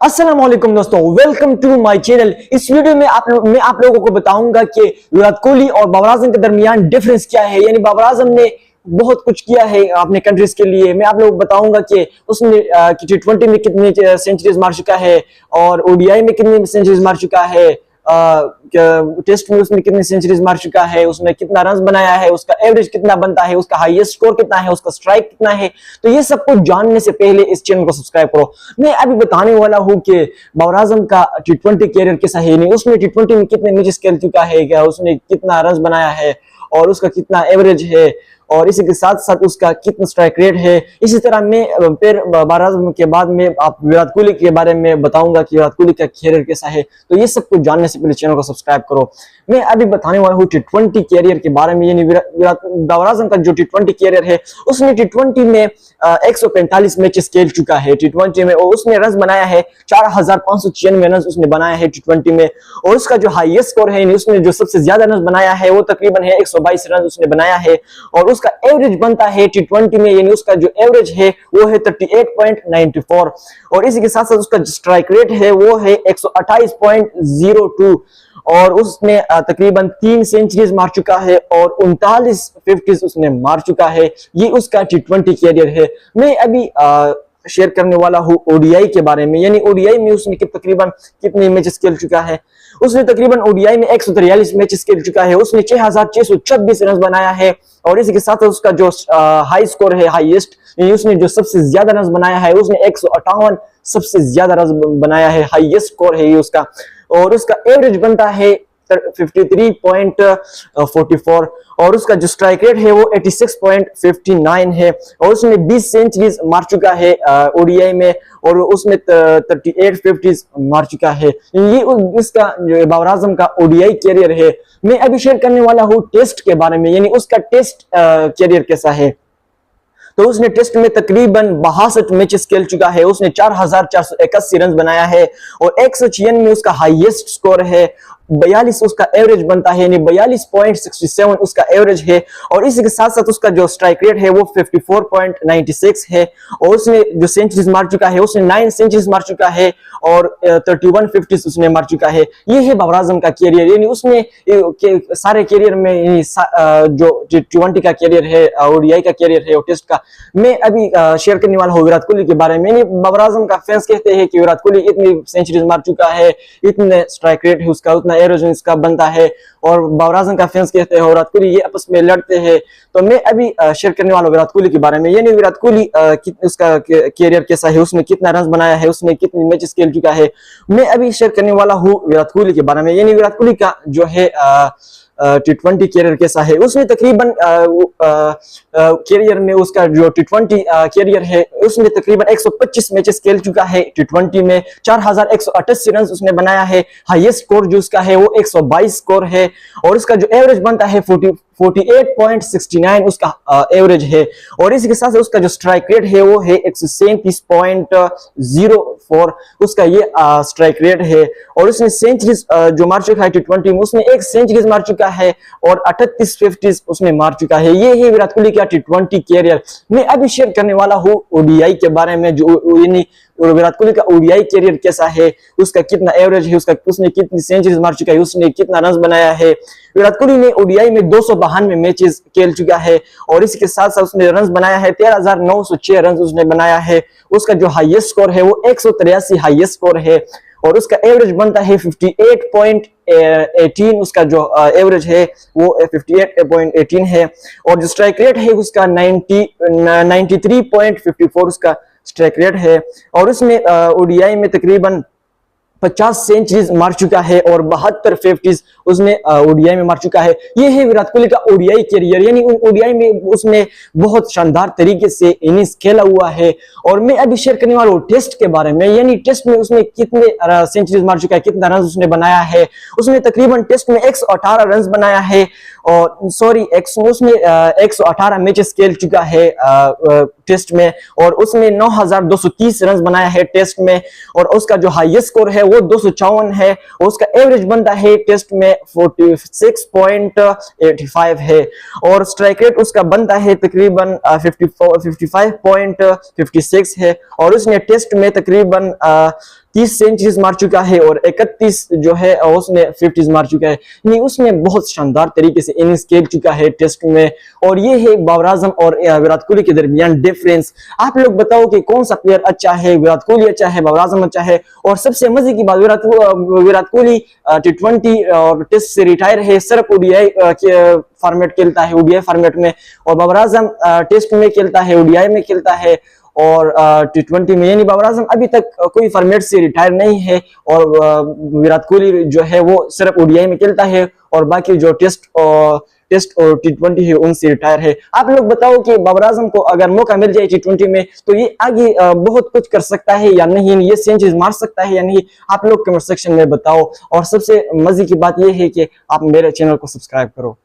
अस्सलाम वालेकुम दोस्तों, वेलकम टू माय चैनल। इस वीडियो में मैं आप लोगों को बताऊंगा कि विराट कोहली और बाबर आजम के दरमियान डिफरेंस क्या है। यानी बाबर आजम ने बहुत कुछ किया है अपने कंट्रीज के लिए। मैं आप लोगों को बताऊंगा कि उसने T20 में कितनी सेंचुरीज मार चुका है और ओडीआई में कितनी सेंचुरीज मार चुका है, टेस्ट में उसने कितनी सेंचुरीज मार चुका है, उसने कितना रन बनाया है, उसका एवरेज कितना बनता है, उसका हाईएस्ट स्कोर कितना है, उसका स्ट्राइक कितना है। तो ये सब कुछ जानने से पहले इस चैनल को सब्सक्राइब करो। मैं अभी बताने वाला हूं कि बाबर आजम का T20 कैरियर कैसा है। नहीं, उसने T20 में कितने मैचेस खेल चुका है, क्या उसने कितना रन बनाया है और उसका कितना एवरेज है, और इसी के साथ साथ उसका कितना स्ट्राइक रेट है। इसी तरह मैं फिर बाबर आजम के बाद में आप विराट कोहली के बारे में बताऊंगा कि विराट कोहली का कैरियर कैसा है। तो ये सब कुछ जानने से पहले चैनल को सब्सक्राइब करो। मैं अभी बताने वाला हूँ T20 कैरियर के बारे में। यानी बाबर आजम का जो T20 कैरियर है, उसने T20 में 145 मैचेस खेल चुका है T20 में, और उसने रन बनाया है 4596 रन उसने बनाया है T20 में। और उसका जो हाईएस्ट स्कोर है, उसने जो सबसे ज्यादा रन बनाया है वो तकरीबन है 122 रन उसने बनाया है। और उसका एवरेज बनता है T20 में, यानी उसका जो एवरेज है वो है 38.94। और इसी के साथ साथ उसका स्ट्राइक रेट है वो है 128.02। और उसने तकरीबन 3 सेंचुरीज मार चुका है और 39 50 उसने मार चुका है। ये उसका T20 कैरियर है। मैं अभी शेयर करने वाला हूँ ओडीआई के बारे में। यानी ओडीआई में उसने तकरीबन कितने मैचेस खेल चुका है। उसने तकरीबन ओडीआई में 143 मैचेस खेल चुका है। उसने 6626 रन बनाया है। और इसी के साथ उसका जो हाई स्कोर है, हाईएस्ट, उसने जो सबसे ज्यादा रन बनाया है, उसने 158 सबसे ज्यादा रन बनाया है, हाईएस्ट स्कोर है ये उसका। और उसका एवरेज बनता है 53.44। और उसका जो स्ट्राइक रेट है वो 86.59 है। और उसने 20 सेंचुरीज मार चुका है ओडीआई में, और उसमें 38 50 मार चुका है। ये इसका जो बाबर आजम का ओडीआई कैरियर है। मैं अभी शेयर करने वाला हूँ टेस्ट के बारे में। यानी उसका टेस्ट कैरियर कैसा है। तो उसने टेस्ट में तकरीबन 62 मैचेस खेल चुका है। उसने 4481 रन बनाया है और 196 में उसका हाईएस्ट स्कोर है। 42 उसका एवरेज बनता है, यानी 42.67 उसका एवरेज है। और इसी के साथ साथ उसका जो स्ट्राइक रेट है वो 54.96 है। और उसने जो सेंचुरीज मार चुका है, उसने 9 सेंचुरीज मार चुका है और 31 50 उसने मार चुका है। ये है बाबर आजम का कैरियर। यानी उसने सारे कैरियर में जो T20 का कैरियर है, ओडीआई का कैरियर है और टेस्ट का। मैं अभी शेयर करने वाला हूँ विराट कोहली के बारे में। बाबर आजम का फैंस कहते हैं कि विराट कोहली इतनी सेंचुरीज मार चुका है, इतने स्ट्राइक रेट है उसका, उतना एवरेज इसका बनता है। और बाबर आजम का फैंस कहते हैं विराट कोहली ये आपस में लड़ते हैं। तो मैं अभी शेयर करने वाला हूँ विराट कोहली के बारे में। यानी विराट कोहली उसका कैरियर कैसा है, उसने कितना रन बनाया है, उसने कितने मैचेस खेल चुका है। मैं अभी शेयर करने वाला हूँ विराट कोहली के बारे में। यानी विराट कोहली का जो है T20 कैरियर कैसा है। उसने तकरीबन कैरियर में उसका जो T20 कैरियर है, उसने तकरीबन 125 मैचेस खेल चुका है T20 में। 4188 रन उसने बनाया है। हाईएस्ट स्कोर जो उसका है वो 122 स्कोर है। और उसका जो एवरेज बनता है 48.69 उसका एवरेज है। और इसी के साथ उसका जो स्ट्राइक रेट है वो है 137.04 उसका ये स्ट्राइक रेट है। और उसने सेंचुरीज जो मार चुका है T20 में, उसने 1 सेंचुरीज मार चुका है और 38 50 उसने मार चुका है। ये है विराट कोहली का T20 कैरियर। मैं अभी शेयर करने वाला हूँ ओडीआई के बारे में। जो यानी विराट कोहली का ओडीआई कैरियर कैसा है, उसका कितना एवरेज है, उसने कितनी सेंचुरीज मार चुका है, उसने कितना रन बनाया है। विराट कोहली ने ओडीआई में 292 मैचेस खेल चुका है। और इसके साथ साथ उसने रन बनाया है 13906 रन उसने बनाया है। उसका जो हाईएस्ट स्कोर है वो 183 हाईएस्ट स्कोर है। और उसका एवरेज बनता है 58.18 उसका जो एवरेज है वो 58.18 है। और जो स्ट्राइक रेट है उसका 93.54 उसका स्ट्राइक रेट है। और उसने ओडीआई में तकरीबन 50 सेंचुरीज मार चुका है और 72 50 उसने ओडीआई में मार चुका है। ये है विराट कोहली का ओडीआई कैरियर। यानी ओडीआई में उसने बहुत शानदार तरीके से इनिंग्स खेला हुआ है। और मैं अभी शेयर करने वाला हूँ टेस्ट के बारे में। यानी टेस्ट में उसने कितने सेंचुरीज मार चुका है, कितना रन उसने बनाया है। उसने तकरीबन टेस्ट में 118 रन बनाया है। और उसने 118 मैचेस खेल चुका है टेस्ट में। और उसने 9230 रन बनाया है टेस्ट में। और उसका जो हाईएस्ट स्कोर है वो 254 है। और उसका एवरेज बनता है टेस्ट में 46.85 है। और स्ट्राइक रेट उसका बनता है तकरीबन 55.56 है। और उसने टेस्ट में तकरीबन 30 सेंचुरीज मार चुका है और 31 जो है उसने 50s मार चुका है। नहीं, उसने बहुत शानदार तरीके से इनिंग्स खेल चुका है टेस्ट में। और ये है बाबर आजम और विराट कोहली के दरमियान डिफरेंस। आप लोग बताओ कि कौन सा प्लेयर अच्छा है, विराट कोहली अच्छा है, बाबर आजम अच्छा है? और सबसे मजे की बात, विराट कोहली T20 और टेस्ट से रिटायर है, सिर्फ ओडीआई फॉर्मेट खेलता है, ओडीआई फॉर्मेट में। और बाबर आजम टेस्ट में खेलता है, ओडीआई में खेलता है और T20 में। यानी बाबर आजम अभी तक कोई फॉर्मेट से रिटायर नहीं है और विराट कोहली जो है वो सिर्फ ओडीआई में खेलता है और बाकी जो टेस्ट और T20 है उनसे रिटायर है। आप लोग बताओ कि बाबर आजम को अगर मौका मिल जाए T20 में तो ये आगे बहुत कुछ कर सकता है या नहीं, ये सेंचुरीज मार सकता है या नहीं? आप लोग कमेंट सेक्शन में बताओ। और सबसे मजे की बात ये है कि आप मेरे चैनल को सब्सक्राइब करो।